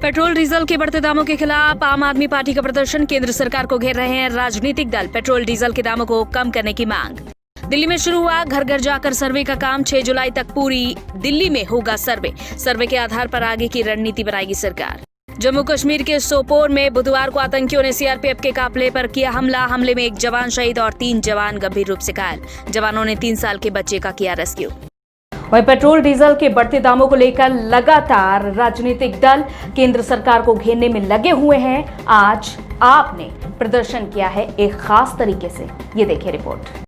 Petrol diesel के बढ़ते दामों के खिलाफ आम आदमी पार्टी का प्रदर्शन। केंद्र सरकार को घेर रहे हैं राजनीतिक दल। पेट्रोल डीजल के दामों को कम करने की मांग। दिल्ली में शुरू हुआ घर घर जाकर सर्वे का काम। 6 जुलाई तक पूरी दिल्ली में होगा सर्वे। सर्वे के आधार पर आगे की रणनीति बनाएगी सरकार। जम्मू कश्मीर के सोपोर में बुधवार को आतंकियों ने सीआरपीएफ के काफिले पर किया हमला। हमले में 1 जवान शहीद और 3 जवान गंभीर रूप से घायल। जवानों ने 3 साल के बच्चे का किया रेस्क्यू। वहीं पेट्रोल डीजल के बढ़ते दामों को लेकर लगातार राजनीतिक दल केंद्र सरकार को घेरने में लगे हुए हैं। आज आपने प्रदर्शन किया है एक खास तरीके से, ये देखिए रिपोर्ट।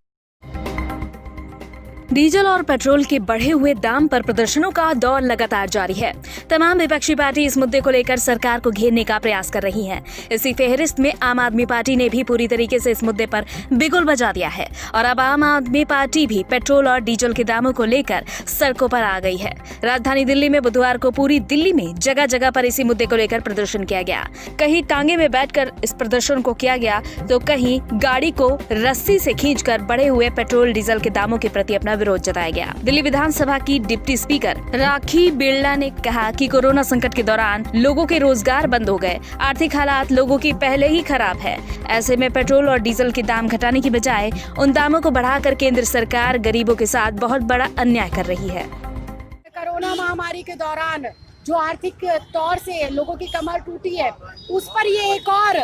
डीजल और पेट्रोल के बढ़े हुए दाम पर प्रदर्शनों का दौर लगातार जारी है। तमाम विपक्षी पार्टी इस मुद्दे को लेकर सरकार को घेरने का प्रयास कर रही हैं। इसी फेहरिस्त में आम आदमी पार्टी ने भी पूरी तरीके से इस मुद्दे पर बिगुल बजा दिया है और अब आम आदमी पार्टी भी पेट्रोल और डीजल के दामों को लेकर सड़कों पर आ गई है। राजधानी दिल्ली में बुधवार को पूरी दिल्ली में जगह जगह पर इसी मुद्दे को लेकर प्रदर्शन किया गया। कहीं टांगे में बैठकर इस प्रदर्शन को किया गया तो कहीं गाड़ी को रस्सी से खींचकर बढ़े हुए पेट्रोल डीजल के दामों के प्रति अपना विरोध जताया गया। दिल्ली विधानसभा की डिप्टी स्पीकर राखी बिरला ने कहा कि कोरोना संकट के दौरान लोगों के रोजगार बंद हो गए, आर्थिक हालात लोगों की पहले ही खराब है। ऐसे में पेट्रोल और डीजल के दाम घटाने की बजाय उन दामों को बढ़ाकर केंद्र सरकार गरीबों के साथ बहुत बड़ा अन्याय कर रही है। कोरोना महामारी के दौरान जो आर्थिक तौर से लोगों की कमर टूटी है, उस पर ये एक और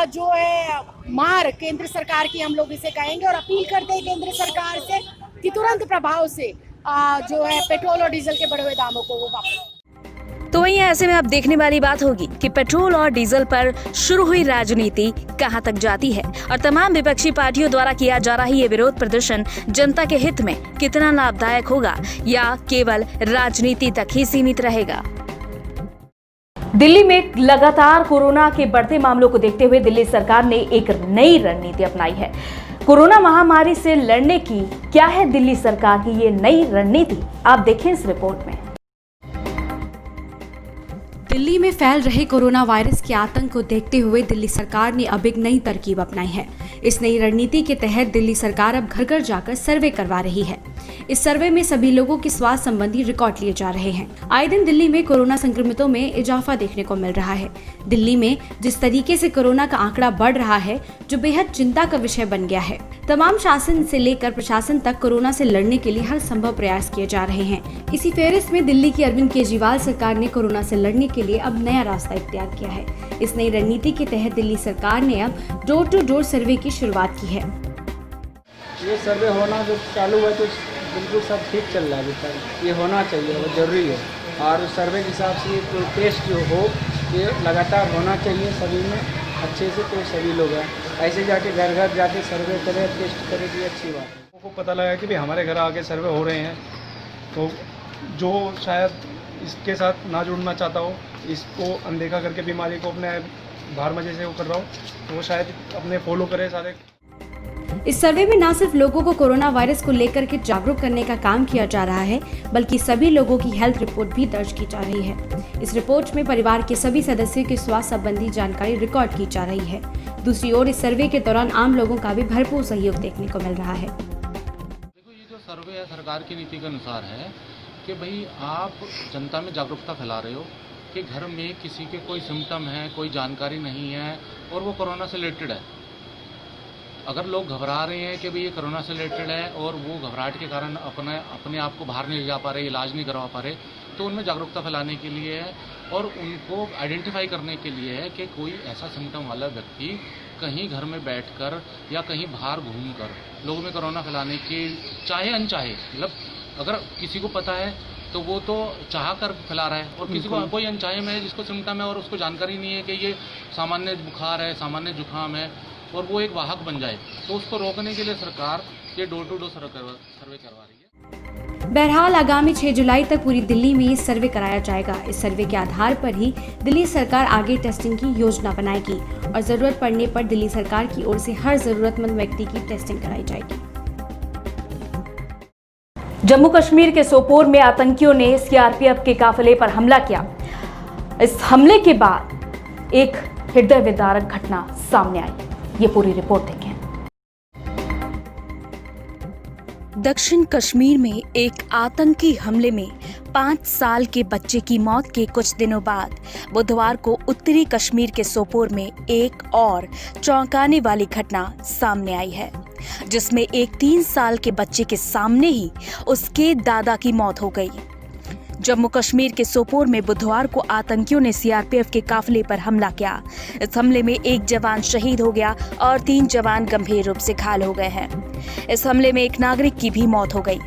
जो है मार केंद्र सरकार की, हम लोग इसे कहेंगे और अपील करते हैं केंद्र सरकार से कि तुरंत प्रभाव से जो है पेट्रोल और डीजल के बढ़े हुए दामों को वो वापस। तो वहीं ऐसे में अब देखने वाली बात होगी कि पेट्रोल और डीजल पर शुरू हुई राजनीति कहां तक जाती है और तमाम विपक्षी पार्टियों द्वारा किया जा रहा ये विरोध प्रदर्शन जनता के हित में कितना लाभदायक होगा या केवल राजनीति तक ही सीमित रहेगा। दिल्ली में लगातार कोरोना के बढ़ते मामलों को देखते हुए दिल्ली सरकार ने एक नई रणनीति अपनाई है। कोरोना महामारी से लड़ने की क्या है दिल्ली सरकार की ये नई रणनीति, आप देखें इस रिपोर्ट में। दिल्ली में फैल रहे कोरोना वायरस के आतंक को देखते हुए दिल्ली सरकार ने अब एक नई तरकीब अपनाई है। इस नई रणनीति के तहत दिल्ली सरकार अब घर घर जाकर सर्वे करवा रही है। इस सर्वे में सभी लोगों के स्वास्थ्य संबंधी रिकॉर्ड लिए जा रहे हैं। आए दिन दिल्ली में कोरोना संक्रमितों में इजाफा देखने को मिल रहा है। दिल्ली में जिस तरीके से कोरोना का आंकड़ा बढ़ रहा है, जो बेहद चिंता का विषय बन गया है। तमाम शासन से लेकर प्रशासन तक कोरोना से लड़ने के लिए हर संभव प्रयास किए जा रहे हैं। इसी फेहरिस्त में दिल्ली की अरविंद केजरीवाल सरकार ने कोरोना से लड़ने के लिए अब नया रास्ता इख्तियार किया है। इस नई रणनीति के तहत दिल्ली सरकार ने अब डोर टू डोर सर्वे की शुरुआत की है। ये सर्वे होना जो चालू है तो बिल्कुल सब ठीक चल रहा है। अभी तक ये होना चाहिए, वो जरूरी है। और सर्वे के हिसाब से तो टेस्ट जो हो ये लगातार होना चाहिए सभी में अच्छे से, तो सभी लोग हैं ऐसे जाके घर घर जाके सर्वे करें, टेस्ट करें, ये अच्छी बात है। लोगों को पता लगा कि भाई हमारे घर आके सर्वे हो रहे हैं, तो जो शायद इसके साथ ना जुड़ना चाहता हो, इसको अनदेखा करके बीमारी को अपने बाहर मजे से वो कर रहा हो, तो वो शायद अपने फॉलो करे सारे। इस सर्वे में न सिर्फ लोगों को कोरोना वायरस को लेकर के जागरूक करने का काम किया जा रहा है, बल्कि सभी लोगों की हेल्थ रिपोर्ट भी दर्ज की जा रही है। इस रिपोर्ट में परिवार के सभी सदस्यों के स्वास्थ्य संबंधी जानकारी रिकॉर्ड की जा रही है। दूसरी ओर इस सर्वे के दौरान आम लोगों का भी भरपूर सहयोग देखने को मिल रहा है। देखो, ये जो सर्वे है सरकार की नीति के अनुसार है कि भाई आप जनता में जागरूकता फैला रहे हो कि घर में किसी के कोई सिम्टम है, कोई जानकारी नहीं है और वो कोरोना से रिलेटेड है। अगर लोग घबरा रहे हैं कि भाई ये कोरोना से रिलेटेड है और वो घबराहट के कारण अपने आप को बाहर नहीं ले जा पा रहे, इलाज नहीं करवा पा रहे, तो उनमें जागरूकता फैलाने के लिए है और उनको आइडेंटिफाई करने के लिए है कि कोई ऐसा सिम्टम वाला व्यक्ति कहीं घर में बैठकर या कहीं बाहर घूमकर लोगों में कोरोना फैलाने की चाहे अनचाहे, मतलब अगर किसी को पता है तो वो तो चाह कर फैला रहा है और किसी को कोई अनचाहे में जिसको सिम्टम है और उसको जानकारी नहीं है कि ये सामान्य बुखार है, सामान्य जुकाम है और वो एक वाहक बन जाए, तो उसको रोकने के लिए सरकार ये डोर टू डोर सर्वे करवा रही है। बहरहाल आगामी 6 जुलाई तक पूरी दिल्ली में ये सर्वे कराया जाएगा। इस सर्वे के आधार पर ही दिल्ली सरकार आगे टेस्टिंग की योजना बनाएगी और जरूरत पड़ने पर दिल्ली सरकार की ओर से हर जरूरतमंद व्यक्ति की टेस्टिंग कराई जाएगी। जम्मू कश्मीर के सोपोर में आतंकियों ने सीआरपीएफ के काफिले पर हमला किया। इस हमले के बाद एक हृदय विदारक घटना सामने आई। ये पूरी रिपोर्ट देखें। दक्षिण कश्मीर में एक आतंकी हमले में 5 साल के बच्चे की मौत के कुछ दिनों बाद बुधवार को उत्तरी कश्मीर के सोपोर में एक और चौंकाने वाली घटना सामने आई है, जिसमें एक 3 साल के बच्चे के सामने ही उसके दादा की मौत हो गई। जम्मू कश्मीर के सोपोर में बुधवार को आतंकियों ने सीआरपीएफ के काफिले पर हमला किया। इस हमले में एक जवान शहीद हो गया और 3 जवान गंभीर रूप से घायल हो गए हैं। इस हमले में एक नागरिक की भी मौत हो गई।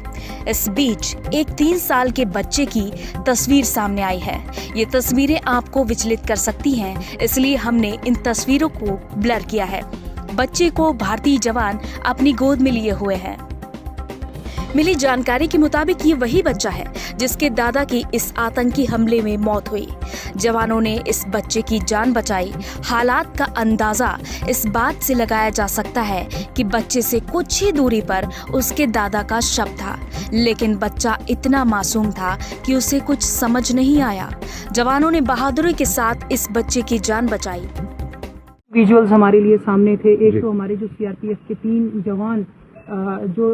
इस बीच एक 3 साल के बच्चे की तस्वीर सामने आई है। ये तस्वीरें आपको विचलित कर सकती हैं, इसलिए हमने इन तस्वीरों को ब्लर किया है। बच्चे को भारतीय जवान अपनी गोद में लिए हुए हैं। मिली जानकारी के मुताबिक ये वही बच्चा है जिसके दादा की इस आतंकी हमले में मौत हुई। जवानों ने इस बच्चे की जान बचाई। हालात का अंदाजा इस बात से लगाया जा सकता है कि बच्चे से कुछ ही दूरी पर उसके दादा का शव था, लेकिन बच्चा इतना मासूम था कि उसे कुछ समझ नहीं आया। जवानों ने बहादुरी के साथ इस बच्चे की जान बचाई। विजुअल्स हमारे लिए सामने थे। एक तो हमारे जो सीआरपीएफ के 3 जवान जो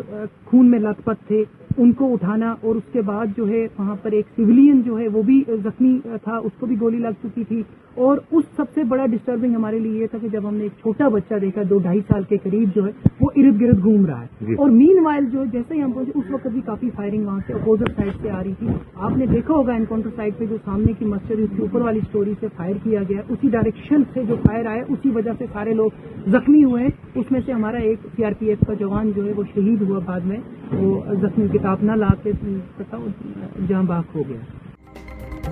खून में लथपथ थे, उनको उठाना, और उसके बाद जो है वहाँ पर एक सिविलियन जो है वो भी जख्मी था, उसको भी गोली लग चुकी थी। और उस सबसे बड़ा डिस्टर्बिंग हमारे लिए ये था कि जब हमने एक छोटा बच्चा देखा 2-2.5 साल के करीब जो है वो इर्द गिर्द घूम रहा है। और मीनवाइल जो जैसे ही हम पहुंचे उस वक्त भी काफी फायरिंग वहाँ से अपोजिट साइड से आ रही थी। आपने देखा होगा एनकाउंटर साइड पे जो सामने की मस्जिद उसके ऊपर वाली स्टोरी से फायर किया गया, उसी डायरेक्शन से जो फायर आया उसी वजह से सारे लोग जख्मी हुए। उसमें से हमारा एक सीआरपीएफ का जवान जो है वो शहीद हुआ, बाद में वो जख्मी किताब न ला के जहाँ बाग हो गया।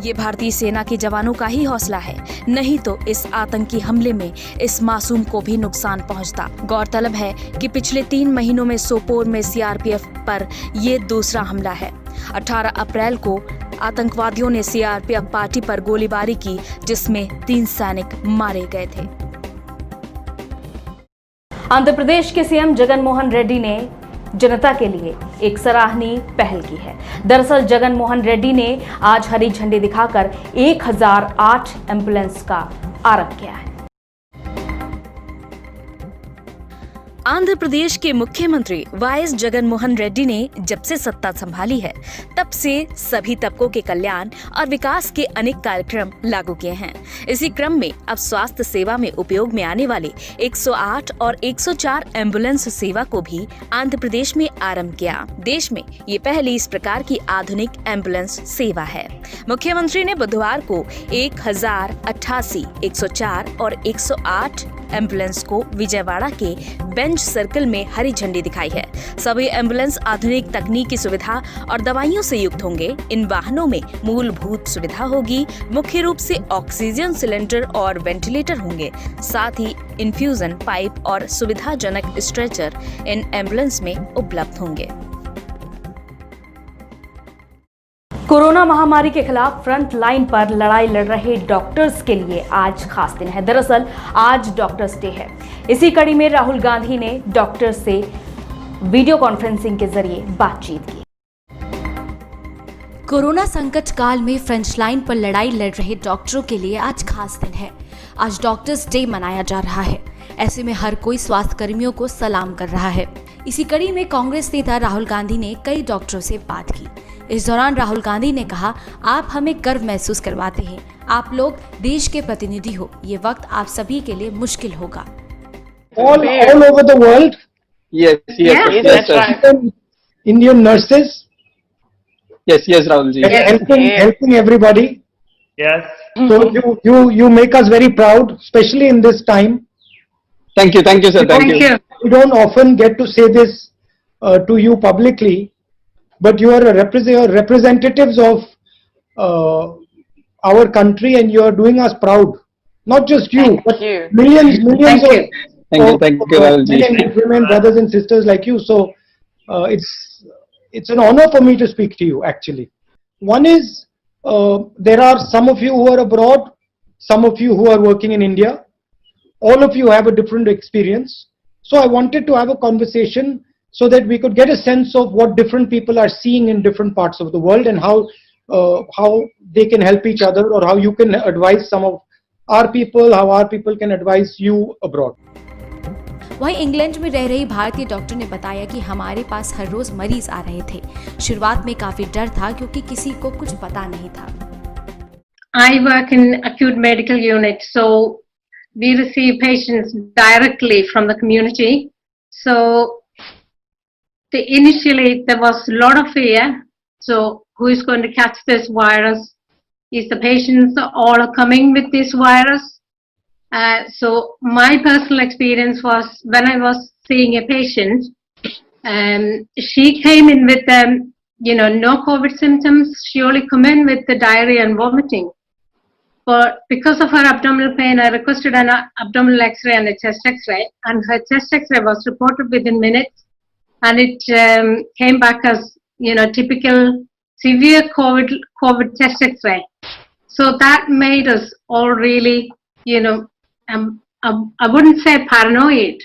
ये भारतीय सेना के जवानों का ही हौसला है, नहीं तो इस आतंकी हमले में इस मासूम को भी नुकसान पहुंचता। गौरतलब है कि पिछले 3 महीनों में सोपोर में सीआरपीएफ पर ये दूसरा हमला है। 18 अप्रैल को आतंकवादियों ने सीआरपीएफ पार्टी पर गोलीबारी की, जिसमें 3 सैनिक मारे गए थे। आंध्र प्रदेश के सीएम जगन मोहन रेड्डी ने जनता के लिए एक सराहनीय पहल की है। दरअसल जगन मोहन रेड्डी ने आज हरी झंडी दिखाकर 1008 एम्बुलेंस का आरंभ किया है। आंध्र प्रदेश के मुख्यमंत्री वाईएस जगन मोहन रेड्डी ने जब से सत्ता संभाली है, तब से सभी तबकों के कल्याण और विकास के अनेक कार्यक्रम लागू किए हैं। इसी क्रम में अब स्वास्थ्य सेवा में उपयोग में आने वाले 108 और 104 एम्बुलेंस सेवा को भी आंध्र प्रदेश में आरंभ किया। देश में ये पहली इस प्रकार की आधुनिक एम्बुलेंस सेवा है। मुख्यमंत्री ने बुधवार को 1088, 104 और 108 एम्बुलेंस को विजयवाड़ा के बेंच सर्कल में हरी झंडी दिखाई है। सभी एम्बुलेंस आधुनिक तकनीकी सुविधा और दवाइयों से युक्त होंगे। इन वाहनों में मूलभूत सुविधा होगी। मुख्य रूप से ऑक्सीजन सिलेंडर और वेंटिलेटर होंगे। साथ ही इन्फ्यूजन पाइप और सुविधाजनक स्ट्रेचर इन एम्बुलेंस में उपलब्ध होंगे। कोरोना महामारी के खिलाफ फ्रंट लाइन पर लड़ाई लड़ रहे डॉक्टर्स के लिए आज खास दिन है। दरअसल आज डॉक्टर्स डे है। इसी कड़ी में राहुल गांधी ने डॉक्टर्स से वीडियो कॉन्फ्रेंसिंग के जरिए बातचीत की। कोरोना संकट काल में फ्रंट लाइन पर लड़ाई लड़ रहे डॉक्टरों के लिए आज खास दिन है। आज डॉक्टर्स डे मनाया जा रहा है। ऐसे में हर कोई स्वास्थ्य कर्मियों को सलाम कर रहा है। इसी कड़ी में कांग्रेस नेता राहुल गांधी ने कई डॉक्टरों से बात की। इस दौरान राहुल गांधी ने कहा, आप हमें गर्व महसूस करवाते हैं। आप लोग देश के प्रतिनिधि हो। ये वक्त आप सभी के लिए मुश्किल होगा। All over the world. Yes, Indian nurses. Yes, Rahulji. Helping everybody. Yes. So you make us very proud, especially in this time. Thank you, sir. Thank you. We don't often get to say this to you publicly, but you are representatives of our country, and you are doing us proud. Not just you, but millions of Thank you, Rahulji. men and women, brothers and sisters like you. So it's an honor for me to speak to you. Actually, one is there are some of you who are abroad, some of you who are working in India. All of you have a different experience. So I wanted to have a conversation so that we could get a sense of what different people are seeing in different parts of the world, and how they can help each other, or how you can advise some of our people, how our people can advise you abroad. वहीं England में रह रही भारतीय doctor ने बताया कि हमारे पास हर रोज मरीज आ रहे थे। शुरुआत में काफी डर था क्योंकि किसी को कुछ पता नहीं था। I work in acute medical unit, so we receive patients directly from the community. So initially there was a lot of fear. So who is going to catch this virus? Is the patients all coming with this virus? So my personal experience was when I was seeing a patient, she came in with no COVID symptoms. She only come in with the diarrhea and vomiting. But because of her abdominal pain, I requested an abdominal X-ray and a chest X-ray, and her chest X-ray was reported within minutes, and it came back as typical severe COVID chest X-ray. So that made us all really, I wouldn't say paranoid,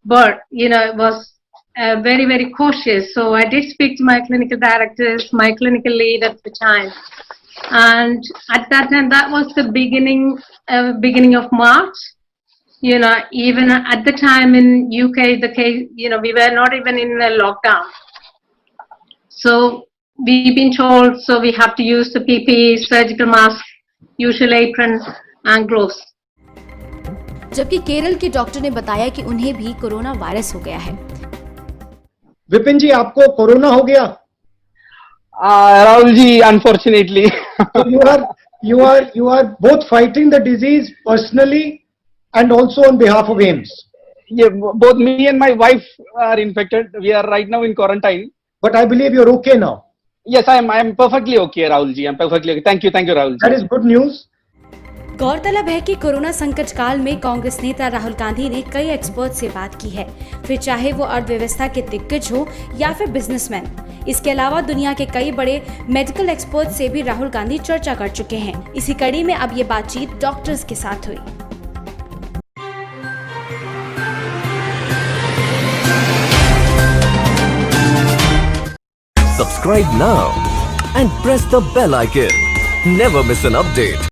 but it was very, very cautious. So I did speak to my clinical directors, my clinical lead at the time. And at that time, that was the beginning of March. Even at the time in UK, the case, we were not even in a lockdown. So we've been told, so we have to use the PPE, surgical mask, usual apron and gloves. जबकि केरल के doctor ने बताया कि उन्हें भी corona virus हो गया है। विपिन जी, आपको कोरोना हो गया? Rahul ji, unfortunately. So you are both fighting the disease personally and also on behalf of AIIMS. Yeah, both me and my wife are infected. We are right now in quarantine. But I believe you're okay now. Yes, I am perfectly okay, Rahul ji. I'm perfectly okay. Thank you, Rahul ji. That is good news. गौरतलब है कि corona संकट काल में कांग्रेस नेता राहुल गांधी ने कई expert से बात की है, फिर चाहे वो अर्थव्यवस्था के दिग्गज हो या फिर बिजनेसमैन। इसके अलावा दुनिया के कई बड़े मेडिकल एक्सपर्ट से भी राहुल गांधी चर्चा कर चुके हैं। इसी कड़ी में अब ये बातचीत डॉक्टर्स के साथ हुई। Subscribe now and press the bell icon. Never miss an update.